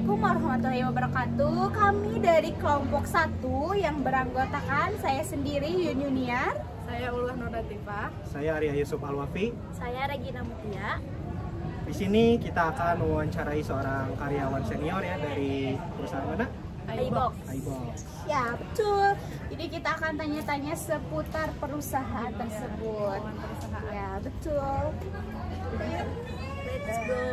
Assalamualaikum warahmatullahi wabarakatuh. Kami dari kelompok 1 yang beranggotakan saya sendiri Yun Yuniar, saya Ulwah Nur Latifah, saya Arya Yusuf Alwafi. saya Regina Mutia. Di sini kita akan mewawancarai seorang karyawan senior ya dari perusahaan mana? iBox. iBox. Ya, betul. Jadi kita akan tanya-tanya seputar perusahaan tersebut. Ya, betul. Let's go.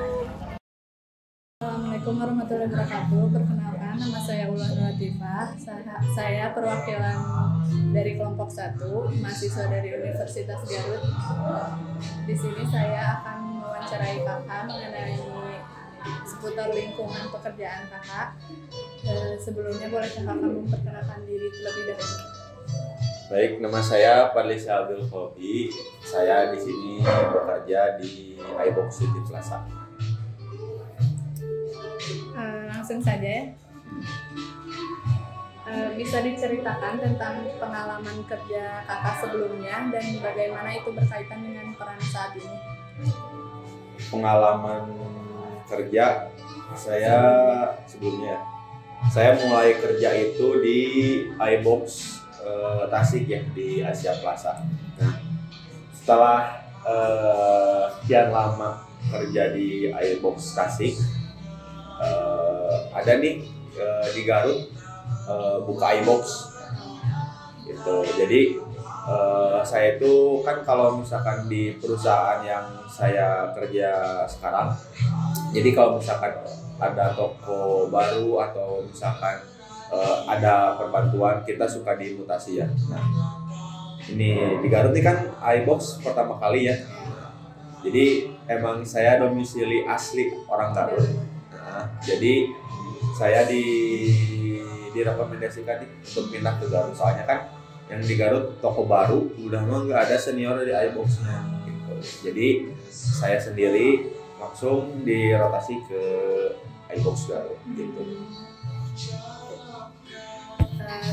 Assalamualaikum warahmatullahi wabarakatuh. Perkenalkan, nama saya Ulwah Nur Latifah. Saya perwakilan dari kelompok 1, mahasiswa dari Universitas Garut. Di sini saya akan mewawancarai kakak mengenai seputar lingkungan pekerjaan kakak. Sebelumnya boleh kakak memperkenalkan diri terlebih dahulu. Baik, nama saya Fadlisha Abdul Khobi. Saya di sini bekerja di iBox City Plaza. Langsung saja ya. Bisa diceritakan tentang pengalaman kerja kakak sebelumnya dan bagaimana itu berkaitan dengan peran saat ini? Pengalaman kerja saya sebelumnya, saya mulai kerja itu di iBox Tasik ya, di Asia Plaza. Nah, setelah sekian lama kerja di iBox Tasik, ada nih di Garut buka iBox gitu. Jadi saya itu kan kalau misalkan di perusahaan yang saya kerja sekarang, jadi kalau misalkan ada toko baru atau misalkan ada perbantuan, kita suka dimutasi ya. Nah, ini di Garut ini kan iBox pertama kali ya. Jadi emang saya domisili asli orang Garut. Nah, jadi saya direkomendasikan nih untuk pindah ke Garut, soalnya kan yang di Garut toko baru udah mah nggak ada senior di iBox-nya gitu. Jadi saya sendiri langsung dirotasi ke iBox Garut gitu.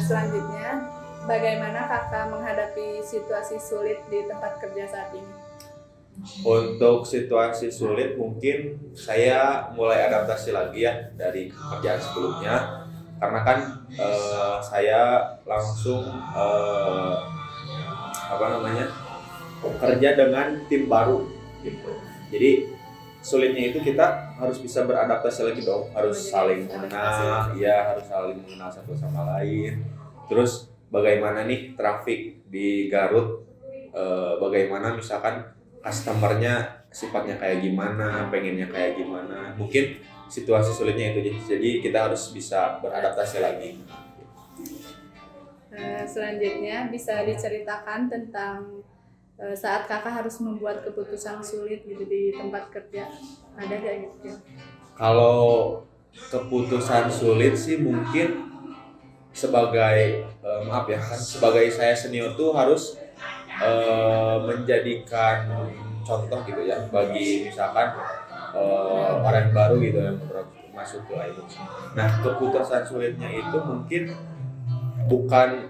Selanjutnya, bagaimana kakak menghadapi situasi sulit di tempat kerja saat ini? Untuk situasi sulit mungkin saya mulai adaptasi lagi ya dari pekerjaan sebelumnya, karena kan saya langsung kerja dengan tim baru gitu. Jadi sulitnya itu kita harus bisa beradaptasi lagi dong, harus saling mengenal, ya harus saling mengenal satu sama lain. Terus bagaimana nih traffic di Garut, bagaimana misalkan customernya sifatnya kayak gimana, pengennya kayak gimana. Mungkin situasi sulitnya itu, jadi kita harus bisa beradaptasi lagi. Selanjutnya bisa diceritakan tentang saat kakak harus membuat keputusan sulit gitu di tempat kerja, ada gak gitu? Kalau keputusan sulit sih mungkin sebagai sebagai saya senior tuh harus menjadikan contoh gitu ya bagi misalkan orang baru gitu yang masuk ke iBox. Nah, keputusan sulitnya itu mungkin bukan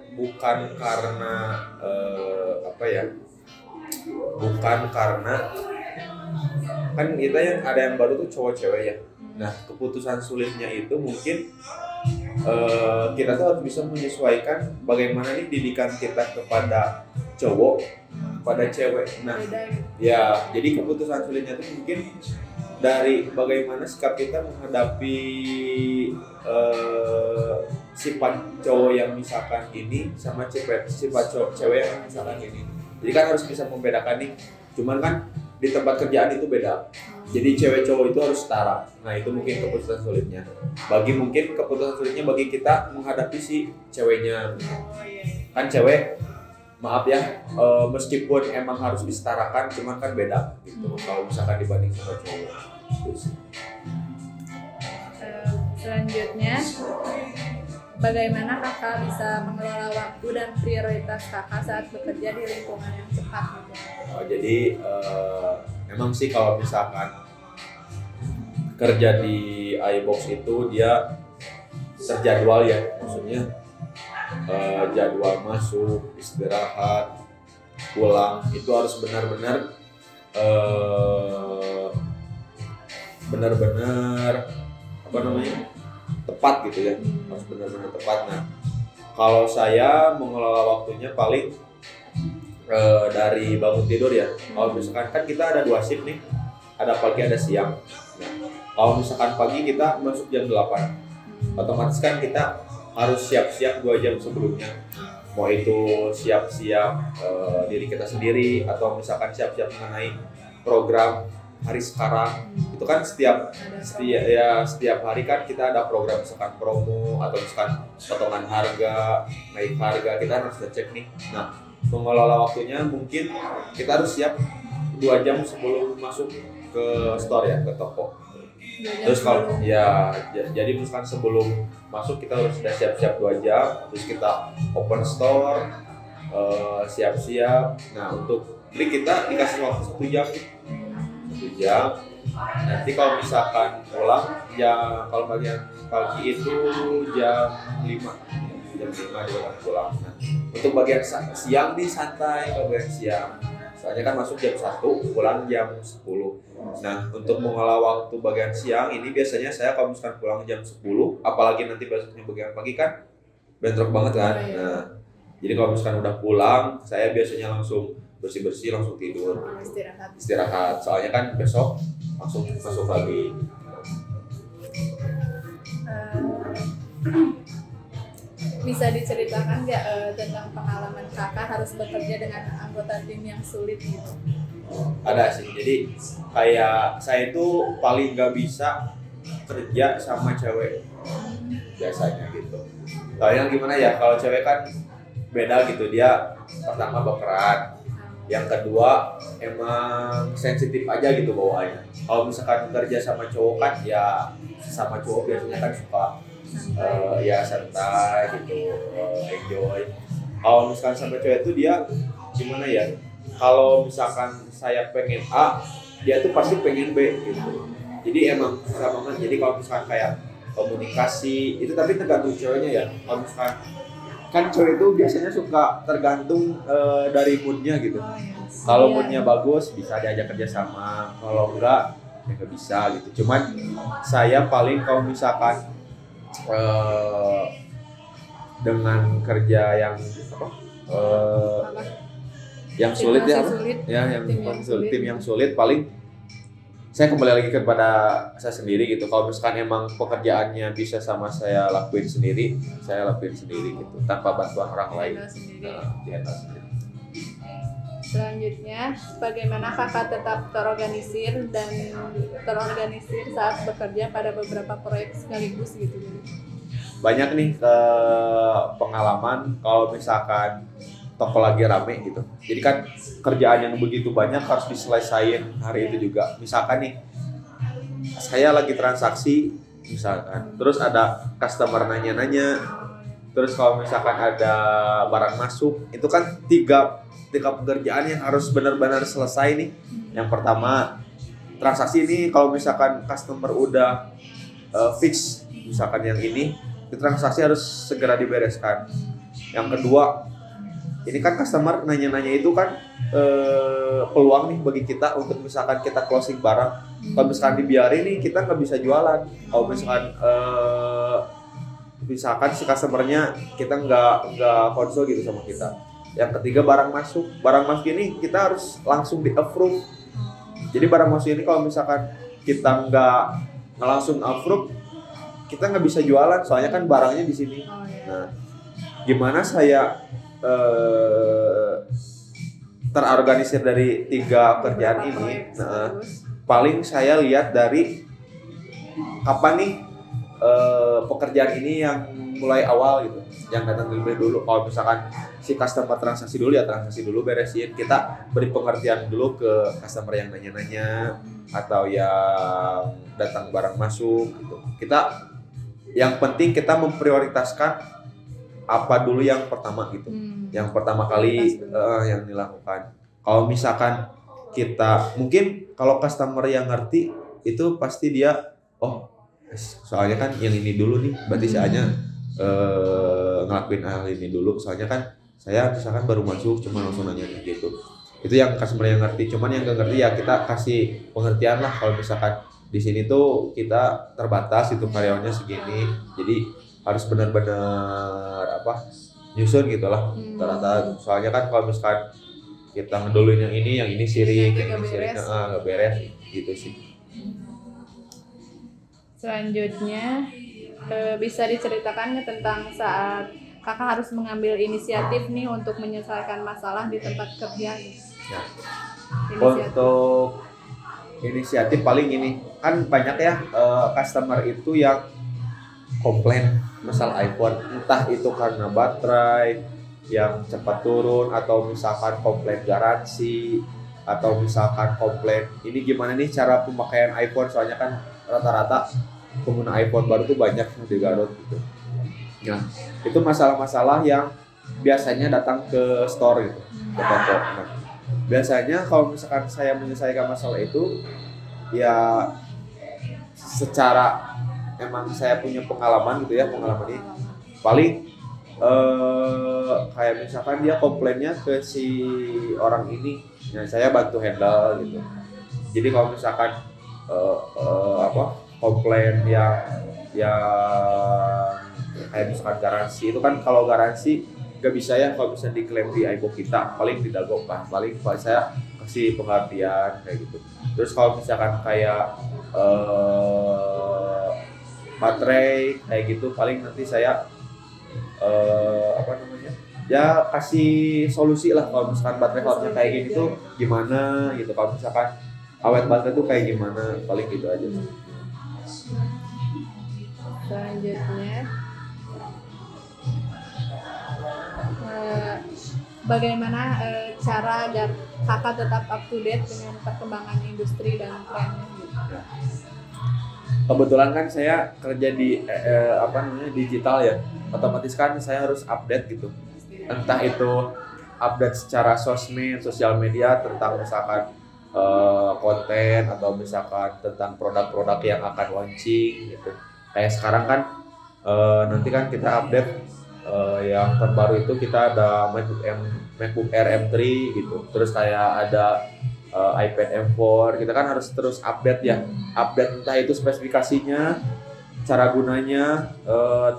karena bukan karena kan kita yang ada yang baru tuh cowok-cewek ya. Nah, keputusan sulitnya itu mungkin kita tuh harus bisa menyesuaikan bagaimana nih didikan kita kepada cowok pada cewek. Nah, ya jadi keputusan sulitnya itu mungkin dari bagaimana sikap kita menghadapi sifat cowok yang misalkan ini sama sifat cewek yang misalkan ini. Jadi kan harus bisa membedakan nih. Cuman kan di tempat kerjaan itu beda. Jadi cewek cowok itu harus setara. Nah, itu mungkin keputusan sulitnya. Mungkin keputusan sulitnya bagi kita menghadapi si ceweknya. Kan cewek, maaf ya, meskipun emang harus disetarakan, cuman kan beda gitu. Kalau misalkan dibanding sama cowok. Selanjutnya, bagaimana kakak bisa mengelola waktu dan prioritas kakak saat bekerja di lingkungan yang cepat gitu? Jadi memang sih kalau misalkan kerja di iBox itu dia terjadwal ya, maksudnya jadwal masuk, istirahat, pulang itu harus benar-benar tepat gitu ya, harus benar-benar tepat. Nah, kalau saya mengelola waktunya paling dari bangun tidur ya. Kalau misalkan kan kita ada 2 shift nih, ada pagi ada siang. Nah, kalau misalkan pagi kita masuk jam 8, otomatis kan kita harus siap-siap 2 jam sebelumnya. Mau itu siap-siap diri kita sendiri atau misalkan siap-siap mengenai program hari sekarang. Itu kan setiap hari kan kita ada program, misalkan promo atau misalkan potongan harga, naik harga, kita harus cek nih. Nah, mengelola waktunya mungkin kita harus siap 2 jam sebelum masuk ke store ya, ke toko. Terus kalau ya jadi misalkan sebelum masuk kita harus sudah siap-siap 2 jam, terus kita open store, siap-siap. Nah, untuk beli kita dikasih waktu 1 jam. 1 jam. Nanti kalau misalkan pulang ya, kalau bagian pagi itu jam 5 dia akan pulang. Nah, untuk bagian siang di santai, kalau bagian siang soalnya kan masuk jam 1, pulang jam 10. Nah, untuk mengolah waktu bagian siang ini biasanya saya kalau misalkan pulang jam 10, apalagi nanti besoknya bagian pagi kan bentrok banget kan. Nah, jadi kalau misalkan udah pulang, saya biasanya langsung bersih-bersih, langsung tidur, istirahat. Soalnya kan besok langsung masuk lagi. Bisa diceritakan nggak tentang pengalaman kakak harus bekerja dengan anggota tim yang sulit gitu? Ada sih, jadi kayak saya itu paling nggak bisa kerja sama cewek biasanya gitu. Soalnya gimana ya, kalau cewek kan beda gitu, dia pertama baperan, yang kedua emang sensitif aja gitu bawaannya. Kalau misalkan kerja sama cowok kan ya sama cowok biasanya kan suka ya santai gitu, enjoy. Kalau misalkan sama cewek itu dia gimana ya, kalau misalkan saya pengen A, dia tuh pasti pengen B gitu. Jadi emang susah banget. Jadi kalau misalkan kayak komunikasi itu, tapi tergantung ceweknya ya. Kalau misalkan kan cewek itu biasanya suka tergantung dari moodnya gitu. Kalau moodnya bagus bisa diajak kerja sama, kalau enggak ya nggak bisa gitu. Cuman saya paling kalau misalkan dengan kerja yang yang sulit ya, tim yang sulit, paling saya kembali lagi kepada saya sendiri gitu. Kalau misalkan emang pekerjaannya bisa sama saya lakuin sendiri, saya lakuin sendiri gitu, tanpa bantuan orang lain. Dihandle sendiri. Selanjutnya, bagaimana kakak tetap terorganisir saat bekerja pada beberapa proyek sekaligus gitu? Banyak nih pengalaman kalau misalkan toko lagi rame gitu. Jadi kan kerjaan yang begitu banyak harus diselesaikan hari itu juga. Misalkan nih, saya lagi transaksi misalkan, terus ada customer nanya-nanya, terus kalau misalkan ada barang masuk, itu kan tiga pekerjaan yang harus benar-benar selesai nih. Yang pertama, transaksi ini kalau misalkan customer udah fix, misalkan yang ini, transaksi harus segera dibereskan. Yang kedua, ini kan customer nanya-nanya itu kan peluang nih bagi kita untuk misalkan kita closing barang. Kalau misalkan dibiarin nih, kita nggak bisa jualan. Kalau misalkan si customernya kita nggak konsul gitu sama kita. Yang ketiga, barang masuk ini kita harus langsung di approve. Jadi barang masuk ini kalau misalkan kita nggak langsung approve, kita nggak bisa jualan, soalnya kan barangnya di sini. Nah, gimana saya terorganisir dari 3 kerjaan ini? Nah, paling saya lihat dari kapan nih pekerjaan ini yang mulai awal gitu, yang datang lebih dulu. Kalau misalkan si customer transaksi dulu beresin, kita beri pengertian dulu ke customer yang nanya-nanya atau yang datang barang masuk gitu. Kita yang penting kita memprioritaskan apa dulu yang pertama gitu, yang pertama kali yang dilakukan. Kalau misalkan kita mungkin kalau customer yang ngerti itu pasti dia soalnya kan yang ini dulu nih, berarti saya ngelakuin hal ini dulu, soalnya kan saya misalkan baru masuk cuma langsung nanya gitu. Itu yang customer yang ngerti. Cuman yang gak ngerti ya kita kasih pengertian lah. Kalau misalkan di sini tuh kita terbatas itu karyawannya segini, jadi harus benar-benar nyusun gitulah rata-rata. Soalnya kan kalau misalkan kita ngeduluin yang ini sirik, yang ini sirik, nggak beres gitu sih. Selanjutnya bisa diceritakan nggak tentang saat kakak harus mengambil inisiatif nih untuk menyelesaikan masalah di tempat kerja gitu. Ya. Untuk inisiatif paling ini kan banyak ya customer itu yang komplain masalah iPhone, entah itu karena baterai yang cepat turun atau misalkan komplain garansi atau misalkan komplain ini gimana nih cara pemakaian iPhone, soalnya kan rata-rata pengguna iPhone baru tuh banyak di Garut gitu. Nah, itu masalah-masalah yang biasanya datang ke store gitu, ke toko. Nah, biasanya kalau misalkan saya menyelesaikan masalah itu ya secara emang saya punya pengalaman gitu ya, pengalaman ini paling kayak misalkan dia komplainnya ke si orang ini, ya saya bantu handle gitu. Jadi kalau misalkan komplain yang kayak misalkan garansi itu kan, kalau garansi nggak bisa ya kalau bisa diklaim di iBook kita, paling didagok kan, paling saya kasih pengertian kayak gitu. Terus kalau misalkan kayak baterai kayak gitu, paling nanti saya ya kasih solusi lah. Kalau misalkan baterai health-nya kayak gini tuh gimana gitu, kalau misalkan awet baterai tuh kayak gimana, paling gitu aja. Selanjutnya bagaimana cara agar kakak tetap up to date dengan perkembangan industri dan trennya gitu? Kebetulan kan saya kerja di digital ya, otomatis kan saya harus update gitu. Entah itu update secara sosial media tentang misalkan konten atau misalkan tentang produk-produk yang akan launching gitu. Kayak sekarang kan nanti kan kita update yang terbaru itu kita ada MacBook Air M3 gitu. Terus kayak ada iPad M4, kita kan harus terus update ya. Update entah itu spesifikasinya, cara gunanya,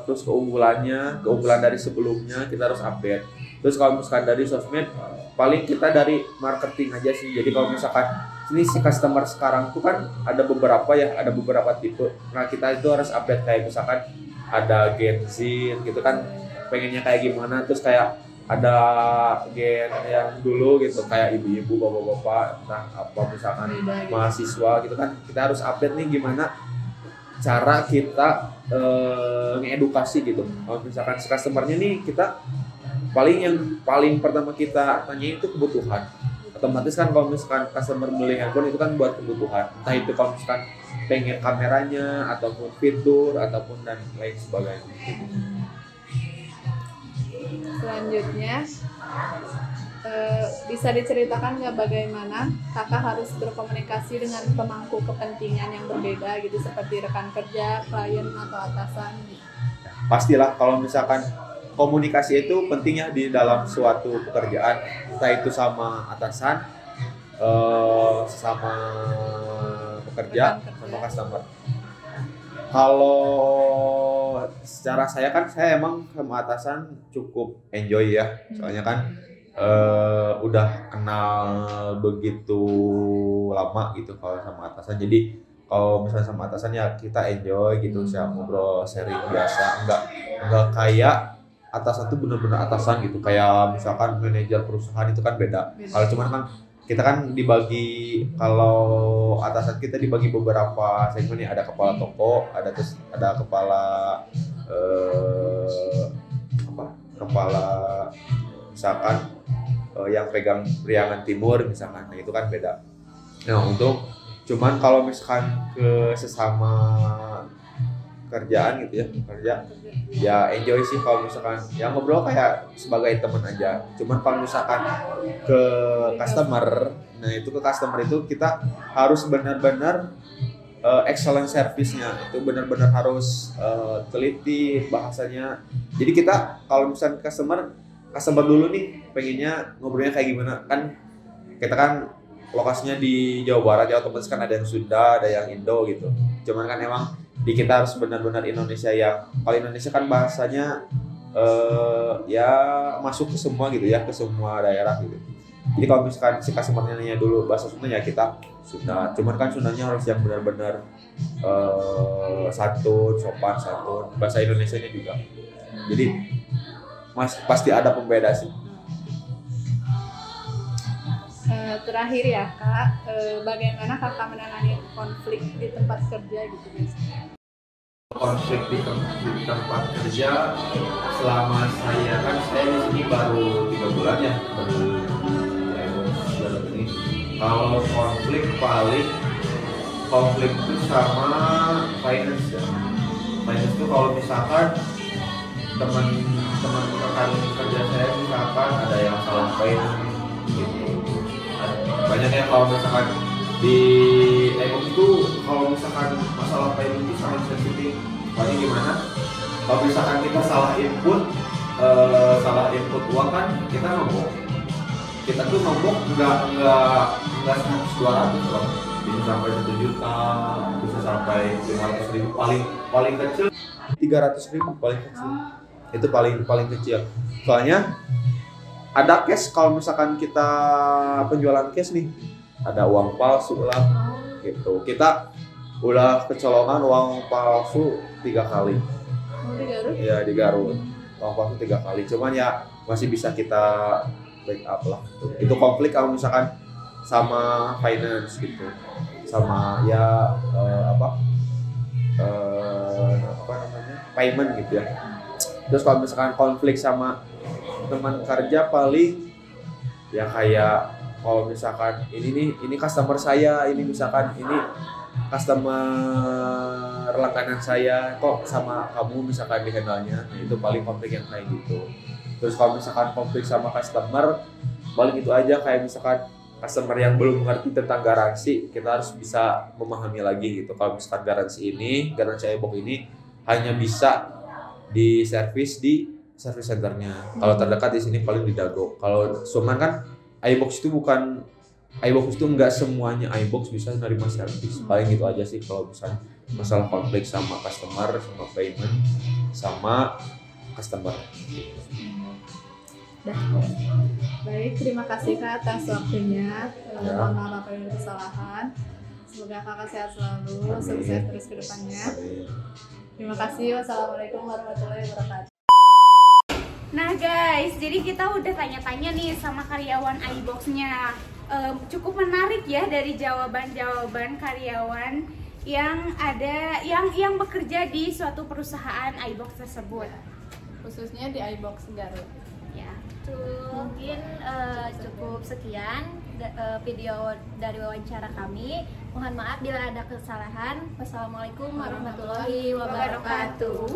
terus keunggulan dari sebelumnya kita harus update. Terus kalau misalkan dari sosmed, paling kita dari marketing aja sih. Jadi kalau misalkan ini si customer sekarang tuh kan ada beberapa tipe. Nah, kita itu harus update, kayak misalkan ada Gen Z gitu kan, pengennya kayak gimana, terus kayak ada gen yang dulu gitu, kayak ibu-ibu, bapak-bapak, entah apa misalkan mahasiswa gitu kan, kita harus update nih gimana cara kita ngedukasi gitu. Kalau misalkan si customernya nih, kita yang paling pertama kita tanya itu kebutuhan. Otomatis kan kalau misalkan customer beli handphone itu kan buat kebutuhan, entah itu kalau misalkan pengen kameranya ataupun fitur ataupun dan lain sebagainya. Selanjutnya bisa diceritakan nggak bagaimana kakak harus berkomunikasi dengan pemangku kepentingan yang berbeda gitu, seperti rekan kerja, klien atau atasan gitu. Pastilah kalau misalkan komunikasi itu pentingnya di dalam suatu pekerjaan, entah itu sama atasan, sama pekerja, sama customer. Kalau secara saya emang sama atasan cukup enjoy ya, soalnya kan udah kenal begitu lama gitu kalau sama atasan. Jadi kalau misalnya sama atasan ya kita enjoy gitu, saya ngobrol sharing biasa, enggak kayak atasan tuh bener-bener atasan gitu, kayak misalkan manajer perusahaan itu kan beda. Kalau cuman kan kita kan dibagi, kalau atasan kita dibagi beberapa segmen ya, ada kepala toko, ada kepala kepala misalkan yang pegang Priangan Timur misalkan, nah itu kan beda. Nah untuk cuman kalau misalkan ke sesama kerjaan gitu ya, kerja ya enjoy sih kalau misalkan ya ngobrol kayak sebagai teman aja. Cuman kalau misalkan ke customer, nah itu ke customer itu kita harus benar-benar excellent service-nya, itu benar-benar harus teliti bahasanya. Jadi kita kalau misalkan customer dulu nih pengennya ngobrolnya kayak gimana, kan kita kan lokasinya di Jawa Barat ya, otomatis kan ada yang Sunda, ada yang Indo gitu. Cuman kan emang di kita harus benar-benar Indonesia yang, kalau Indonesia kan bahasanya ya masuk ke semua gitu ya, ke semua daerah gitu. Jadi kalau misalkan si customer nanya dulu bahasa Sunda ya kita Sunda. Cuman kan Sundanya harus yang benar-benar santun, sopan, santun. Bahasa Indonesianya juga. Jadi pasti ada pembeda sih. Terakhir ya Kak, bagaimana Kakak menangani konflik di tempat kerja gitu biasanya? Konflik di tempat kerja selama saya di sini baru 3 bulan ya, baru ini. Kalau konflik itu sama finance ya. Finance itu kalau misalkan teman rekan kerja saya misalkan ada yang salah payment gitu. Banyak yang kalau misalkan di iBox itu kalau misalkan masalah payment itu sangat sensitif. Soalnya gimana? Kalau misalkan kita salah input uang kan kita nombok. Kita tuh nombok nggak 100-200 loh. Bisa sampai 1 juta, bisa sampai 500.000, paling kecil 300.000 paling kecil. Itu paling kecil. Soalnya ada cash, kalau misalkan kita penjualan cash nih, ada uang palsu lah gitu. Kita udah kecolongan uang palsu 3 kali. Di Garut? Iya, di Garut. Uang palsu 3 kali. Cuman ya masih bisa kita backup lah. Itu konflik kalau misalkan sama finance gitu. Sama ya payment gitu ya. Terus kalau misalkan konflik sama teman kerja paling ya kayak kalau misalkan ini customer saya, ini misalkan ini customer langganan saya kok sama kamu misalkan di handle-nya, itu paling konflik yang kayak gitu. Terus kalau misalkan konflik sama customer paling itu aja, kayak misalkan customer yang belum mengerti tentang garansi, kita harus bisa memahami lagi gitu. Kalau misalkan garansi iBox ini hanya bisa di service centernya. Kalau terdekat di sini paling di Dago. Kalau cuman kan iBox itu enggak semuanya iBox bisa menerima servis. Paling gitu aja sih kalau misalnya masalah konflik sama customer, sama payment, sama customer. Baik, terima kasih Kak atas waktunya. Mohon maaf apabila ada kesalahan. Semoga Kakak sehat selalu, sukses terus ke depannya. Terima kasih. Wassalamualaikum warahmatullahi wabarakatuh. Nah guys, jadi kita udah tanya-tanya nih sama karyawan iBox-nya. Cukup menarik ya dari jawaban-jawaban karyawan yang ada yang bekerja di suatu perusahaan iBox tersebut. Khususnya di iBox Garut. Ya. Mungkin cukup sekian video dari wawancara kami. Mohon maaf bila ada kesalahan. Wassalamualaikum warahmatullahi wabarakatuh.